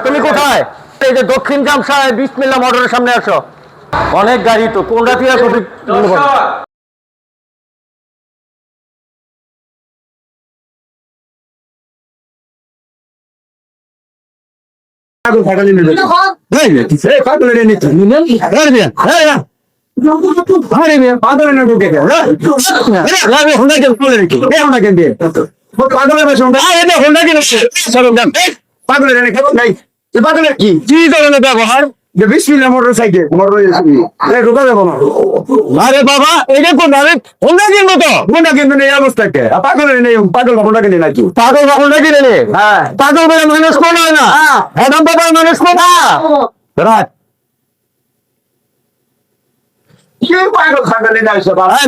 তুমি কোথায়? এই যে দক্ষিণ জামসায় বিসমিল্লাহ মোটরের সামনে আসো। অনেক গাড়ি তো, কোনটা দিয়ে ব্যবহার বিসমিল্লাহ মোটরসাইকেল ঢোকা যাবো না। আরে বাবা, এটা কোন হোন্ডা কিনবো তো? হোন্ডা কিনবে না এই অবস্থাকে? পাগল নেই, পাগল হোন্ডা কিনে নাকি? পাগল হোন্ডা কিনে নে? হ্যাঁ, পাগল বলে মানুষ কোন হয় না। একদম বাবা মানুষ কোন রাত পাগল খাগল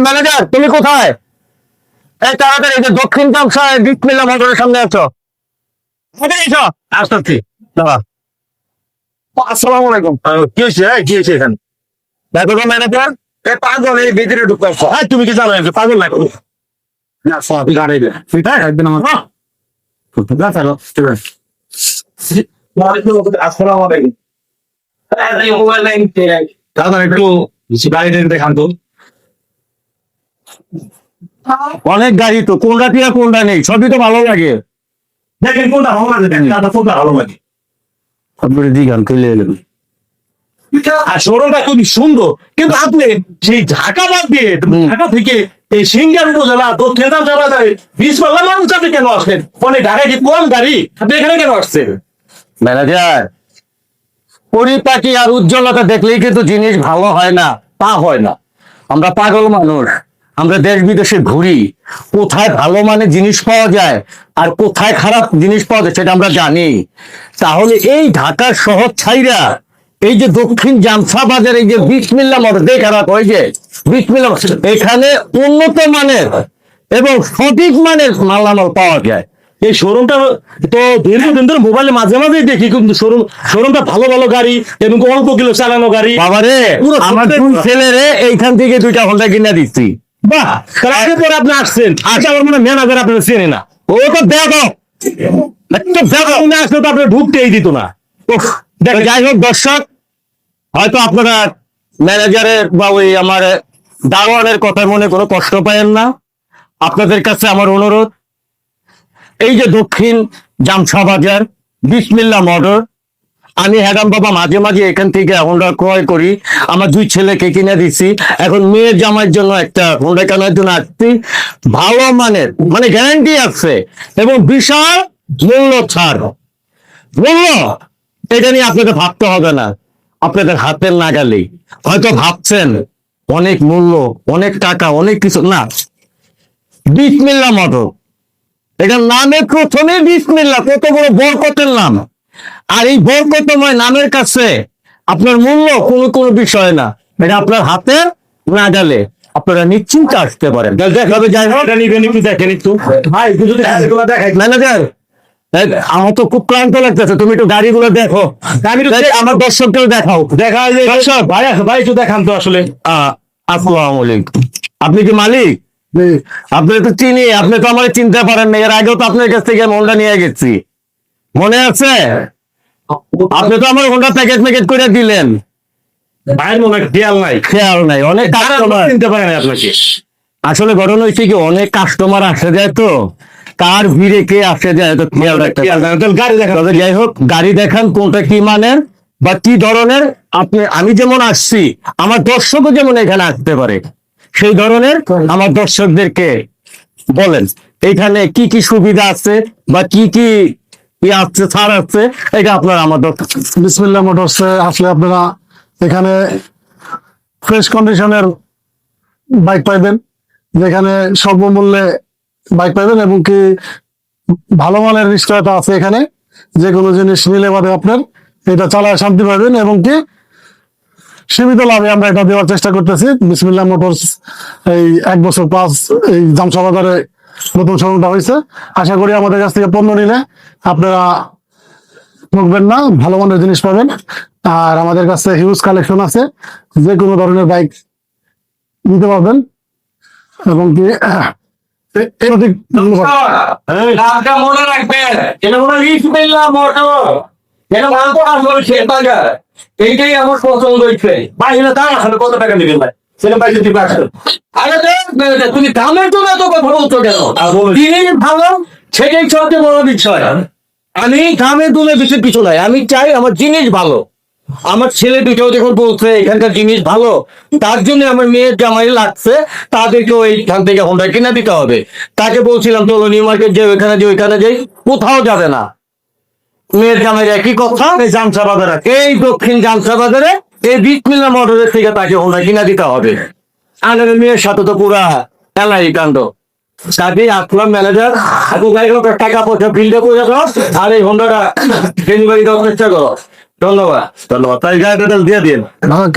ম্যানেজার, তুমি কোথায়? এই তাড়াতাড়ি এই যে দক্ষিণ জামসায় বিসমিল্লাহ মোটরের সামনে আছো। আসছি দাদা। আসসালামু আলাইকুম। কি হয়েছে? কি হয়েছে এখানে? দেখো ম্যানেজার, পাগল এই ভিতরে ঢুকতেছ। হ্যাঁ, তুমি কি জানো পাগল না? গাড়ি একদিন আমার আসসালামু আলাইকুম। দাদা একটু গাড়ি দেখান তো। অনেক গাড়ি তো, কোনটা দিয়ে কোনটা নেই, সবই তো ভালো লাগে। দেখেন কোনটা ভালো লাগে, কোনটা ভালো লাগে আপনার দিঘান চলে এলেন। আর শোরুমটা খুবই সুন্দর, কিন্তু আপনি সেই ঢাকা বাদ দিয়ে ঢাকা থেকে এই সিঙ্গার উপজেলা দক্ষিণ জামসাবাদ 20 পাল্লা মানুষ আপনি কেন আসছেন? মানে ঢাকায় কি কম গাড়ি, আপনি এখানে কেন আসছেন? ম্যানেজার, পরিপাটি আর উজ্জ্বলতা দেখলেই কিন্তু জিনিস ভালো হয় না, তা হয় না। আমরা পাগল মানুষ, আমরা দেশ বিদেশে ঘুরি, কোথায় ভালো মানের জিনিস পাওয়া যায় আর কোথায় খারাপ জিনিস পাওয়া যায় সেটা আমরা জানি। তাহলে এই ঢাকার শহর ছাইরা এই যে দক্ষিণ জামসাবাদের এই যে বিসমিল্লাহ মোটর দেখারাপ, ওই যে বিসমিল্লাহ, এখানে উন্নত মানের এবং সঠিক মানের মালামাল পাওয়া যায়। এই শোরুমটা তো দীর্ঘদিন ধরে মোবাইলে মাঝে মাঝে দেখি, কিন্তু শোরুমটা ভালো ভালো গাড়ি এবং অল্প কিলো চালানো গাড়ি। বাবারে, আমার ছেলেরে এইখান থেকে 2টা হোন্ডা কিনে দিচ্ছি। বাহ, তার পরে আপনি আসছেন। আচ্ছা, আমার মনে ম্যানেজার আপনার চেনে না। ও তো দেখো উনি আসলে তো আপনার ঢুকতেই দিত না। যাই হোক দর্শক, হয়তো আপনারা ম্যানেজারের বা ওই আমার দারোয়ানের কথা মনে কোনো কষ্ট পায়েন না। আপনাদের কাছে আমার অনুরোধ, এই যে দক্ষিণ জামসাবাজার বিসমিল্লাহ মোটর, আমি হ্যাডাম বাবা মাঝে মাঝে এখান থেকে হোন্ডা ক্রয় করি। আমার 2 ছেলেকে কিনে দিচ্ছি। এখন মেয়ের জামাইয়ের জন্য একটা হোন্ডা কেনার জন্য আসছি। ভালো মানের, মানে গ্যারান্টি আছে এবং বিশাল মূল্য ছাড়। মূল্য এটা নিয়ে আপনাকে ভাবতে হবে না, আপনাদের হাতের নাগালেই। হয়তো ভাবছেন অনেক মূল্য, অনেক টাকা, অনেক কিছু না। বিসমিল্লাহ মোটর, এটার নামে প্রথমে বিসমিল্লাহ, কত বড় বরকতের নাম। আর এই বরকতময় নামের কাছে আপনার মূল্য কোনো বিষয় না, এটা আপনার হাতে নাগালে আপনারা নিশ্চিন্তে আসতে পারেন। ম্যানেজার, আমার তো খুব ক্লান্ত লাগতেছে, তুমি একটু গাড়িগুলো দেখো। আমার দর্শকদের দেখাও। ভাই একটু দেখান তো। আসলে আসসালামু আলাইকুম, আপনি কি মালিক? আপনি তো চিনি, আপনি তো আমার চিনতে পারেন না। এর আগেও তো আপনার কাছ থেকে হোন্ডা নিয়ে গেছি, মনে আছে? আপনি তো আমার হোন্ডা প্যাকেট করে দিলেন। ভাইয়ের মনে খেয়াল নাই অনেক চিনতে পারেন আপনাকে। আসলে ঘটনা হয়েছে কি, অনেক কাস্টমার আসে যায় তো, কার ভিড়ে কে আসে যায় তো খেয়াল রাখতে। গাড়ি দেখান, যাই হোক গাড়ি দেখান কোনটা কি মানের বা কি ধরনের। আমি যেমন আসছি, আমার দর্শকও যেমন এখানে আসতে পারে, সেই ধরনের আমার দর্শকদেরকে বলেন এখানে কি কি সুবিধা আছে বা কি কি আছে, ছাড় আছে, এটা আপনারা আমার দর্শক। বিসমিল্লাহ মোটরসে আসলে আপনারা এখানে ফ্রেশ কন্ডিশনের বাইক পাইবেন, যেখানে স্বল্পমূল্যে বাইক পাইবেন এবং কি ভালো মানের নিশ্চয়তা আছে। এখানে যে কোনো জিনিস নিলে বাদে আপনার এটা চালায় শান্তি পাবেন এবং কি সীমিত লাভে আমরা এটা দেওয়ার চেষ্টা করতেছি। বিসমিল্লাহ মোটরস এই 1 বছর প্লাস এই জামসাবাজারে নতুন শোরুমটা হয়েছে। আশা করি আমাদের কাছ থেকে পণ্য নিলে আপনারা ঠকবেন না, ভালো মানের জিনিস পাবেন। আর আমাদের কাছে হিউজ কালেকশন আছে, যে কোনো ধরনের বাইক নিতে পারবেন এবং কি সঠিক মূল্য পাবেন। নামটা মনে রাখবেন, এটা মনে বিসমিল্লাহ মোটর, এটা ভালো আসলে শেষ বাজার, এইটাই আমার পছন্দ হয়েছে। ভাই এটা দাম আসলে কত টাকা নেবেন ভাই? সেটা ভাই যদি পাচ্ছেন, আরে দেখ তুমি দামের জন্য এত কথা বলছো কেন? জিনিস ভালো সেটাই সবচেয়ে বড় বিষয়। আমি দামের জন্য বেশি পিছু নাই, আমি চাই আমার জিনিস ভালো। আমার ছেলে দুটো যখন বলছে এখানকার জিনিস ভালো, তার জন্য আমার মেয়ের জামাই লাগছে, তাদেরকে ওইখান থেকে হোন্ডা কিনে দিতে হবে। তাকে বলছিলাম চলো নিউ মার্কেট যে ওইখানে যে ওইখানে যাই, কোথাও যাবে না। মেয়ের জামাই একই কথা, এই জামসা বাজারে, এই দক্ষিণ জামসা বাজারে এই বিসমিল্লাহ মোটরের থেকে তাকে হোন্ডা কিনে দিতে হবে। আর মেয়ের সাথে তো পুরা এলাই কাণ্ড। কাজেই আসলাম ম্যানেজার, টাকা পয়সা বিলটা করে দাও, আর এই হোন্ডাটা ডেলিভারি দেওয়ার চেষ্টা করো। ধন্যবাদ। তাই গাড়িটা দিয়ে দিন। হ্যাঁ,